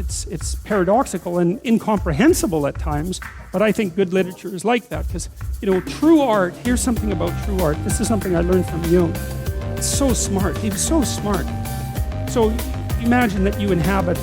it's paradoxical and incomprehensible at times, but I think good literature is like that, because, you know, true art, here's something about true art. This is something I learned from Jung. It's so smart. He was so smart. So imagine that you inhabit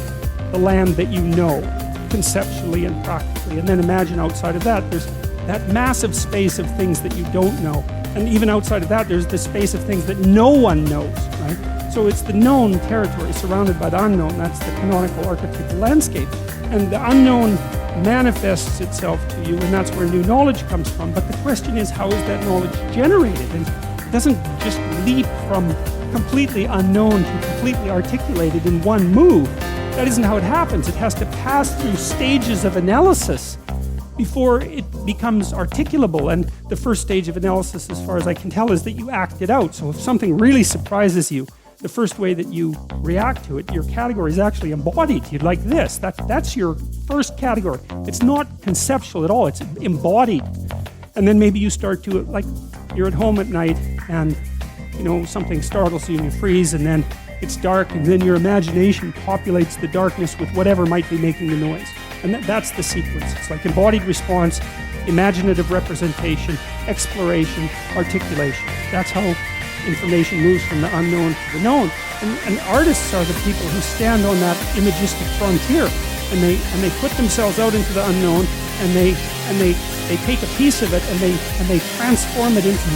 the land that you know, conceptually and practically, and then imagine outside of that, there's that massive space of things that you don't know. And even outside of that, there's the space of things that no one knows, right? So it's the known territory surrounded by the unknown. That's the canonical archetypal landscape. And the unknown manifests itself to you, and that's where new knowledge comes from. But the question is, how is that knowledge generated? And it doesn't just leap from completely unknown to completely articulated in one move. That isn't how it happens. It has to pass through stages of analysis before it becomes articulable. And the first stage of analysis, as far as I can tell, is that you act it out. So if something really surprises you, the first way that you react to it, your category is actually embodied. You'd like this. That's your first category. It's not conceptual at all. It's embodied. And then maybe you start to, like, you're at home at night and, you know, something startles you and you freeze, and then it's dark, and then your imagination populates the darkness with whatever might be making the noise. And that's the sequence. It's like embodied response, imaginative representation, exploration, articulation. That's how information moves from the unknown to the known. And artists are the people who stand on that imagistic frontier, and they put themselves out into the unknown, and they take a piece of it and they transform it into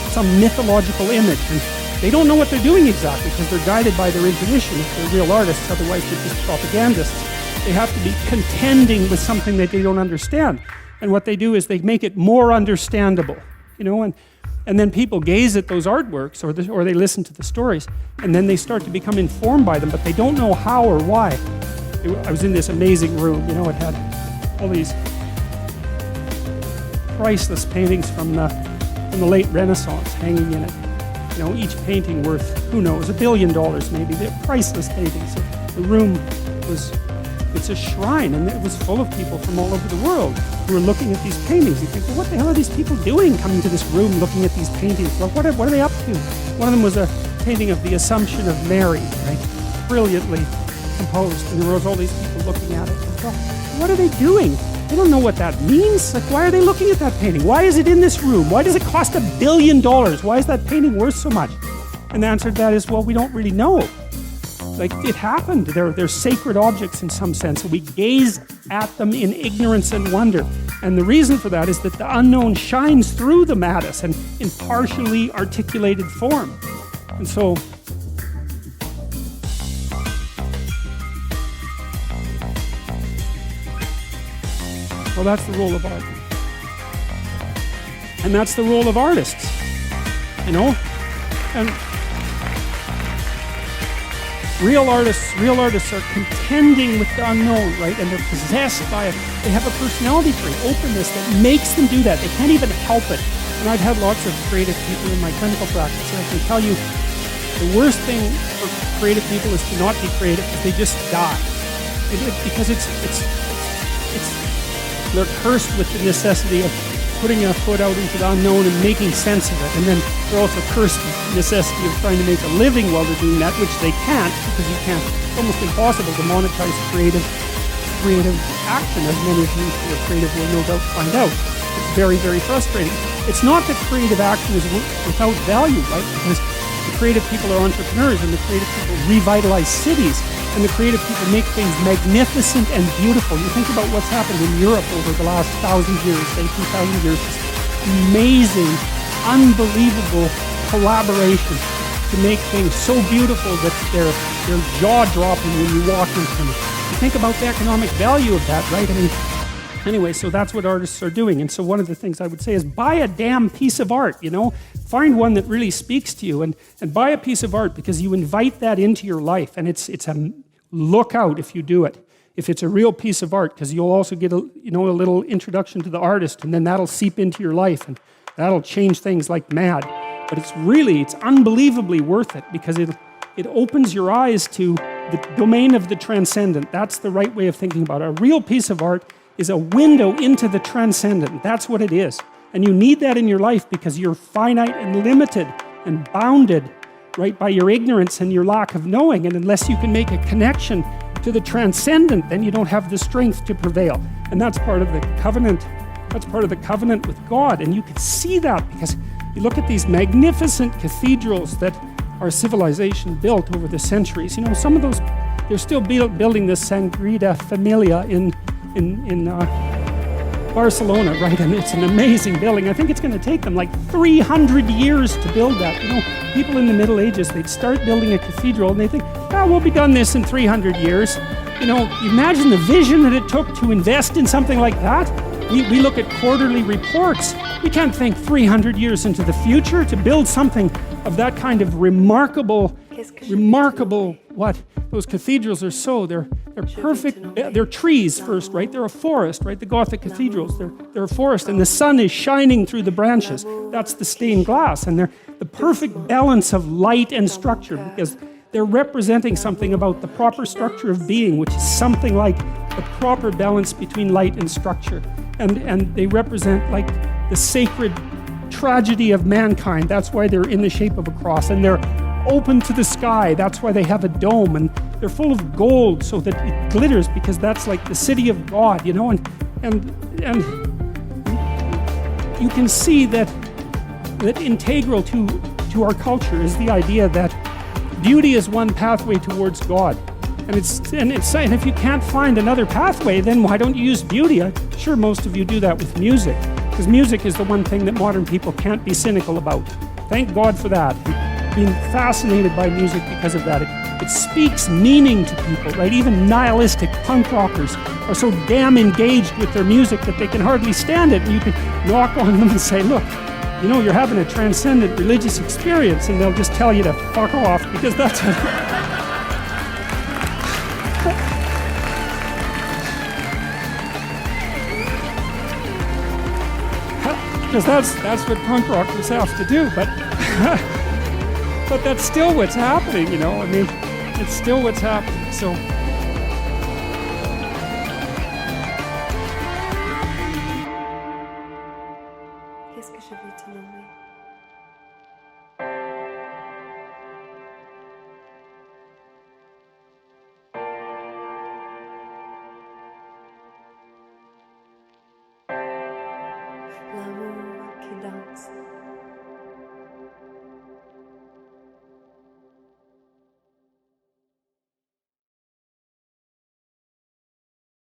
some mythological image. And they don't know what they're doing exactly, because they're guided by their intuition if they're real artists. Otherwise they're just propagandists. They have to be contending with something that they don't understand. And what they do is they make it more understandable, you know, and then people gaze at those artworks or they listen to the stories, and then they start to become informed by them, but they don't know how or why. I was in this amazing room, you know, it had all these priceless paintings from the late Renaissance hanging in it. You know, each painting worth, who knows, $1 billion maybe. They're priceless paintings. So the room it's a shrine, and it was full of people from all over the world who were looking at these paintings. You think, well, what the hell are these people doing coming to this room looking at these paintings? Well, what are they up to? One of them was a painting of the Assumption of Mary, right? Brilliantly composed, and there was all these people looking at it. And thought, what are they doing? They don't know what that means. Like, why are they looking at that painting? Why is it in this room? Why does it cost $1 billion? Why is that painting worth so much? And the answer to that is, well, we don't really know. Like, it happened. They're sacred objects in some sense, and we gaze at them in ignorance and wonder. And the reason for that is that the unknown shines through the mattis and in partially articulated form. And so, well, that's the role of art. And that's the role of artists, you know? And real artists are contending with the unknown, right? And they're possessed by it. They have a personality trait, openness, that makes them do that. They can't even help it. And I've had lots of creative people in my clinical practice, and I can tell you the worst thing for creative people is to not be creative, because they just die. Because they're cursed with the necessity of putting a foot out into the unknown and making sense of it. And then they're also cursed with the necessity of trying to make a living while they're doing that, which they can't, because you can't. It's almost impossible to monetize creative action, as many of you who are creative will no doubt find out. It's very, very frustrating. It's not that creative action is without value, right? Because the creative people are entrepreneurs, and the creative people revitalize cities, and the creative people make things magnificent and beautiful. You think about what's happened in Europe over the last 1,000 years, say 2,000 years, this amazing, unbelievable collaboration to make things so beautiful that they're jaw-dropping when you walk into them. You think about the economic value of that, right? I mean, anyway, so that's what artists are doing. And so one of the things I would say is buy a damn piece of art, you know? Find one that really speaks to you, and buy a piece of art, because you invite that into your life, and it's a look out if you do it. If it's a real piece of art, because you'll also get a little introduction to the artist, and then that'll seep into your life, and that'll change things like mad. But it's unbelievably worth it, because it opens your eyes to the domain of the transcendent. That's the right way of thinking about it. A real piece of art is a window into the transcendent. That's what it is. And you need that in your life, because you're finite and limited and bounded, right, by your ignorance and your lack of knowing. And unless you can make a connection to the transcendent, then you don't have the strength to prevail. And that's part of the covenant. That's part of the covenant with God. And you can see that because you look at these magnificent cathedrals that our civilization built over the centuries. You know, some of those, they're still building this Sagrada Familia in Barcelona, right? And it's an amazing building. I think it's going to take them like 300 years to build that. You know, people in the Middle Ages, they'd start building a cathedral and they think, we'll be done this in 300 years. You know, imagine the vision that it took to invest in something like that. We look at quarterly reports. We can't think 300 years into the future to build something of that kind of remarkable, what? Those cathedrals are so, they're perfect. They're trees first, right? They're a forest, right? The Gothic cathedrals, they're a forest, and the sun is shining through the branches. That's the stained glass, and they're the perfect balance of light and structure, because they're representing something about the proper structure of being, which is something like the proper balance between light and structure. And they represent like the sacred tragedy of mankind. That's why they're in the shape of a cross. And they're open to the sky. That's why they have a dome. And they're full of gold so that it glitters, because that's like the city of God, you know. And you can see that integral to our culture is the idea that beauty is one pathway towards God. And if you can't find another pathway, then why don't you use beauty? I'm sure most of you do that with music, because music is the one thing that modern people can't be cynical about. Thank God for that. I've been fascinated by music because of that. It speaks meaning to people, right? Even nihilistic punk rockers are so damn engaged with their music that they can hardly stand it. And you can knock on them and say, look, you know, you're having a transcendent religious experience, and they'll just tell you to fuck off, because that's because that's what punk rockers have to do, but but that's still what's happening, you know. I mean, it's still what's happening. So Qu'est-ce que je vais te nommer?